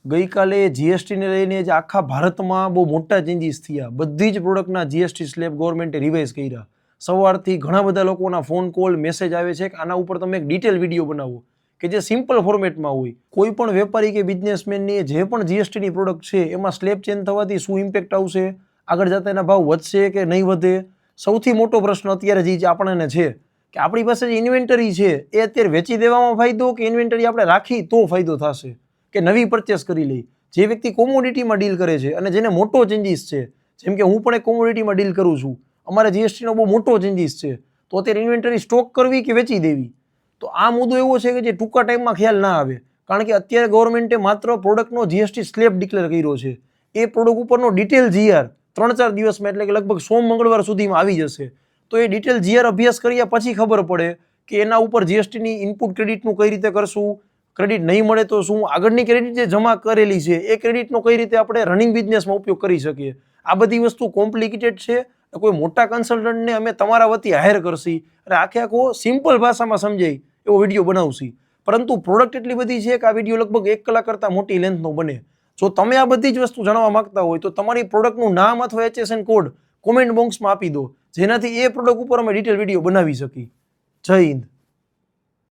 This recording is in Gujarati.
ગઈકાલે જીએસટીને લઈને જે આખા ભારતમાં બહુ મોટા ચેન્જીસ થયા. બધી જ પ્રોડક્ટના જીએસટી સ્લેબ ગવર્મેન્ટે રિવાઇઝ કર્યા. સવારથી ઘણા બધા લોકોના ફોન કોલ મેસેજ આવે છે કે આના ઉપર તમે એક ડિટેલ વિડીયો બનાવો કે જે સિમ્પલ ફોર્મેટમાં હોય. કોઈ પણ વેપારી કે બિઝનેસમેનની જે પણ જીએસટીની પ્રોડક્ટ છે એમાં સ્લેબ ચેન્જ થવાથી શું ઇમ્પેક્ટ આવશે, આગળ જતા એના ભાવ વધશે કે નહીં વધે. સૌથી મોટો પ્રશ્ન અત્યારે જે આપણને છે કે આપણી પાસે જે ઇન્વેન્ટરી છે એ અત્યારે વેચી દેવામાં ફાયદો કે ઇન્વેન્ટરી આપણે રાખી તો ફાયદો થશે કે નવી પરચેસ કરી લઈ. જે વ્યક્તિ કોમોડિટીમાં ડીલ કરે છે અને જેને મોટો ચેન્જીસ છે, જેમ કે હું પણ એક કોમોડિટીમાં ડીલ કરું છું, અમારે જીએસટીનો બહુ મોટો ચેન્જીસ છે, તો અત્યારે ઇન્વેન્ટરી સ્ટોક કરવી કે વેચી દેવી. તો આ મુદ્દો એવો છે કે જે ટૂંકા ટાઈમમાં ખ્યાલ ના આવે, કારણ કે અત્યારે ગવર્મેન્ટે માત્ર પ્રોડક્ટનો જીએસટી સ્લેબ ડિક્લેર કર્યો છે. એ પ્રોડક્ટ ઉપરનો ડિટેલ જીઆર 3-4 દિવસમાં એટલે કે લગભગ સોમ મંગળવાર સુધીમાં આવી જશે. તો એ ડિટેલ જીઆર અભ્યાસ કર્યા પછી ખબર પડે કે એના ઉપર જીએસટીની ઇનપુટ ક્રેડિટનું કઈ રીતે કરશું, ક્રેડિટ નહીં મળે તો શું, આગળની ક્રેડિટ જે જમા કરેલી છે એ ક્રેડિટનો કઈ રીતે આપણે રનિંગ બિઝનેસમાં ઉપયોગ કરી શકીએ. આ બધી વસ્તુ કોમ્પ્લિકેટેડ છે. કોઈ મોટા કન્સલ્ટન્ટને અમે તમારા વતી હાયર કરશી અને આખો સિમ્પલ ભાષામાં સમજાય એવો વિડીયો બનાવશી. પરંતુ પ્રોડક્ટ એટલી બધી છે કે આ વિડીયો લગભગ 1 કલાક કરતાં મોટી લેન્થનો બને. જો તમે આ બધી જ વસ્તુ જાણવા માંગતા હોય તો તમારી પ્રોડક્ટનું નામ અથવા HSN કોડ કોમેન્ટ બોક્સમાં આપી દો, જેનાથી એ પ્રોડક્ટ ઉપર અમે ડિટેલ વિડીયો બનાવી શકીએ. જય હિન્દ.